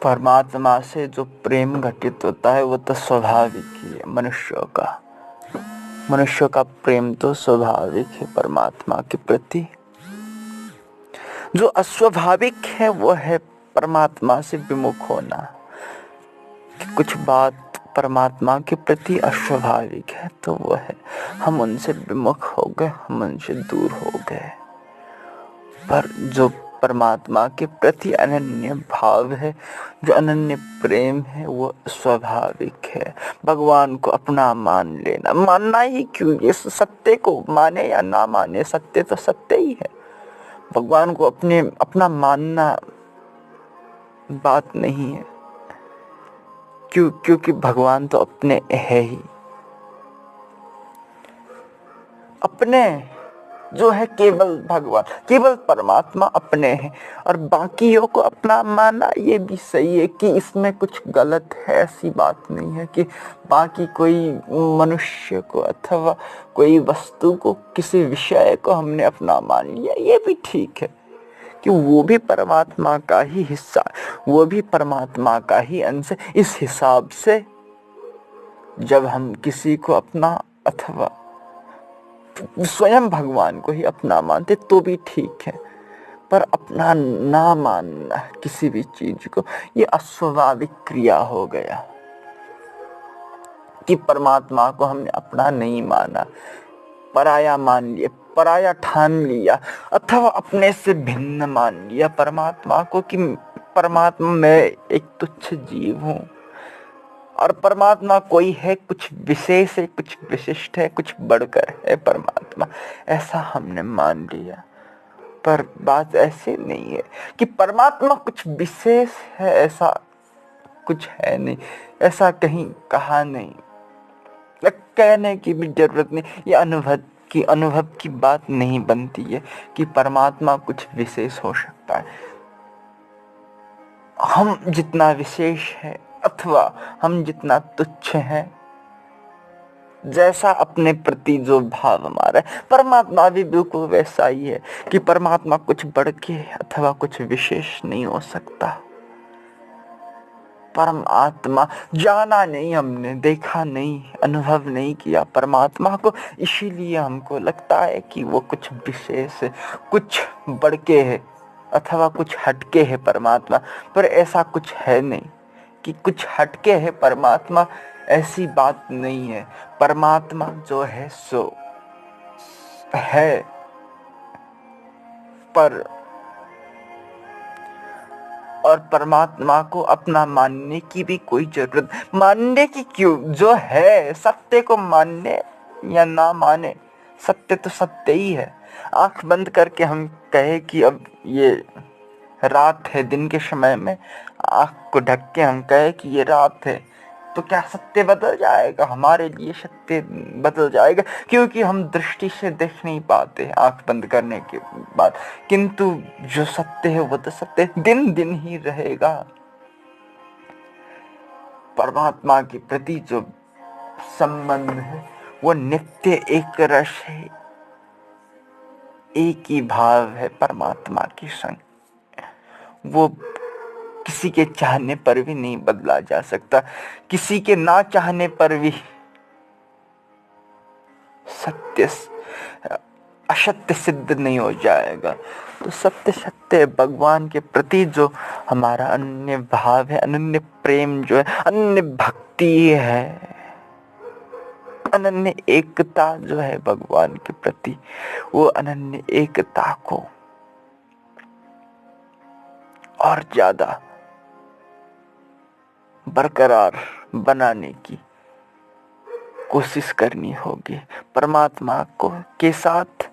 परमात्मा से जो प्रेम घटित होता है वो तो स्वाभाविक ही है। मनुष्य का प्रेम तो स्वाभाविक है परमात्मा के प्रति। जो अस्वाभाविक है वो है परमात्मा से विमुख होना। कि कुछ बात परमात्मा के प्रति अस्वाभाविक है तो वो है हम उनसे विमुख हो गए, हम उनसे दूर हो गए। पर जो परमात्मा के प्रति अनन्य भाव है, जो अनन्य प्रेम है, वो स्वाभाविक है। भगवान को अपना मान लेना, मानना ही क्यों, ये सत्य को माने या ना माने, सत्य तो सत्य ही है। भगवान को अपना मानना बात नहीं है, क्योंकि भगवान तो अपने है ही। अपने जो है केवल भगवान, केवल परमात्मा अपने हैं, और बाकियों को अपना मानना ये भी सही है कि इसमें कुछ गलत है। ऐसी बात नहीं है कि बाकी कोई मनुष्य को अथवा कोई वस्तु को, किसी विषय को हमने अपना मान लिया, ये भी ठीक है कि वो भी परमात्मा का ही हिस्सा, वो भी परमात्मा का ही अंश है। इस हिसाब से जब हम किसी को अपना अथवा स्वयं भगवान को ही अपना मानते तो भी ठीक है, पर अपना ना मानना किसी भी चीज को, ये अस्वाभाविक क्रिया हो गया कि परमात्मा को हमने अपना नहीं माना, पराया मान लिया, पराया ठान लिया, अथवा अपने से भिन्न मान लिया परमात्मा को कि परमात्मा मैं एक तुच्छ जीव हूँ और परमात्मा कोई है, कुछ विशेष है, कुछ विशिष्ट है, कुछ बढ़कर है परमात्मा, ऐसा हमने मान लिया। पर बात ऐसे नहीं है कि परमात्मा कुछ विशेष है, ऐसा कुछ है नहीं, ऐसा कहीं कहा नहीं, कहने की भी जरूरत नहीं। ये अनुभव की बात नहीं बनती है कि परमात्मा कुछ विशेष हो सकता है। हम जितना विशेष है अथवा हम जितना तुच्छ हैं, जैसा अपने प्रति जो भाव हमारा है, परमात्मा भी बिल्कुल वैसा ही है कि परमात्मा कुछ बढ़ के अथवा कुछ विशेष नहीं हो सकता। परमात्मा जाना नहीं, हमने देखा नहीं, अनुभव नहीं किया परमात्मा को, इसीलिए हमको लगता है कि वो कुछ विशेष है, कुछ बढ़ के है अथवा कुछ हटके है परमात्मा। पर ऐसा कुछ है नहीं कि कुछ हटके है परमात्मा, ऐसी बात नहीं है। परमात्मा जो है सो है, पर और परमात्मा को अपना मानने की भी कोई जरूरत, मानने की क्यों, जो है सत्य को मानने या ना माने, सत्य तो सत्य ही है। आंख बंद करके हम कहे कि अब ये रात है, दिन के समय में आंख को ढक के हम कहे कि ये रात है, तो क्या सत्य बदल जाएगा? हमारे लिए सत्य बदल जाएगा, क्योंकि हम दृष्टि से देख नहीं पाते आंख बंद करने के बाद। किंतु जो सत्य है वो तो सत्य दिन दिन ही रहेगा। परमात्मा के प्रति जो संबंध है वो नित्य एक रस है, एक ही भाव है परमात्मा के संग। वो किसी के चाहने पर भी नहीं बदला जा सकता, किसी के ना चाहने पर भी सत्य असत्य सिद्ध नहीं हो जाएगा। तो सत्य सत्य भगवान के प्रति जो हमारा अनन्य भाव है, अनन्य प्रेम जो है, अनन्य भक्ति है, अनन्य एकता जो है भगवान के प्रति, वो अनन्य एकता को और ज्यादा बरकरार बनाने की कोशिश करनी होगी। परमात्मा को के साथ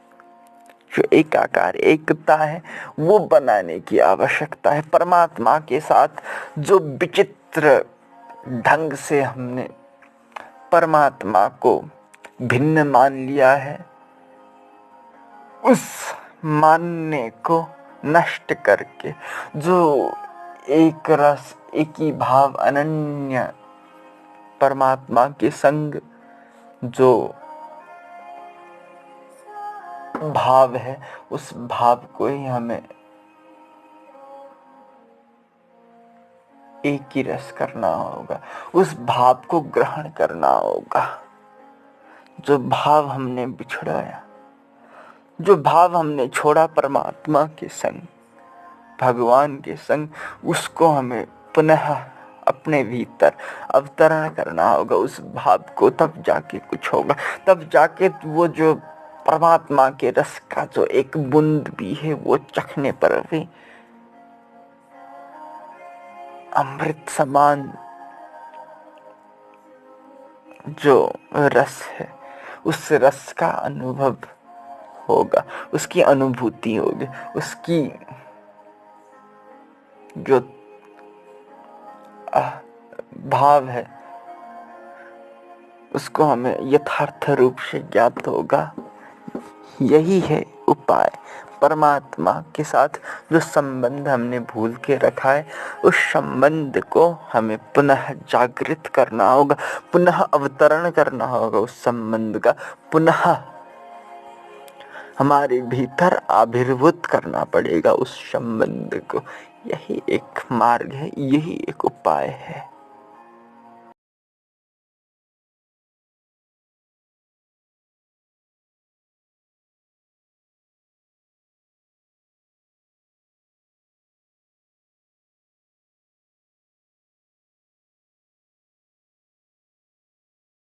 जो एकाकार एकता है वो बनाने की आवश्यकता है। परमात्मा के साथ जो विचित्र ढंग से हमने परमात्मा को भिन्न मान लिया है, उस मानने को नष्ट करके जो एक रस, एक ही भाव, अनन्य परमात्मा के संग जो भाव है, उस भाव को ही हमें एक ही रस करना होगा, उस भाव को ग्रहण करना होगा। जो भाव हमने बिछड़ाया, जो भाव हमने छोड़ा परमात्मा के संग, भगवान के संग, उसको हमें पुनः अपने भीतर अवतरण करना होगा उस भाव को। तब जाके कुछ होगा, तब जाके वो जो परमात्मा के रस का जो एक बूंद भी है वो चखने पर भी अमृत समान जो रस है, उस रस का अनुभव होगा, उसकी अनुभूति होगी, उसकी जो भाव है उसको हमें यथार्थ रूप से ज्ञात होगा। यही है उपाय। परमात्मा के साथ जो संबंध हमने भूल के रखा है, उस संबंध को हमें पुनः जागृत करना होगा, पुनः अवतरण करना होगा उस संबंध का, पुनः हमारे भीतर आविर्भूत करना पड़ेगा उस संबंध को। यही एक मार्ग है, यही एक उपाय है।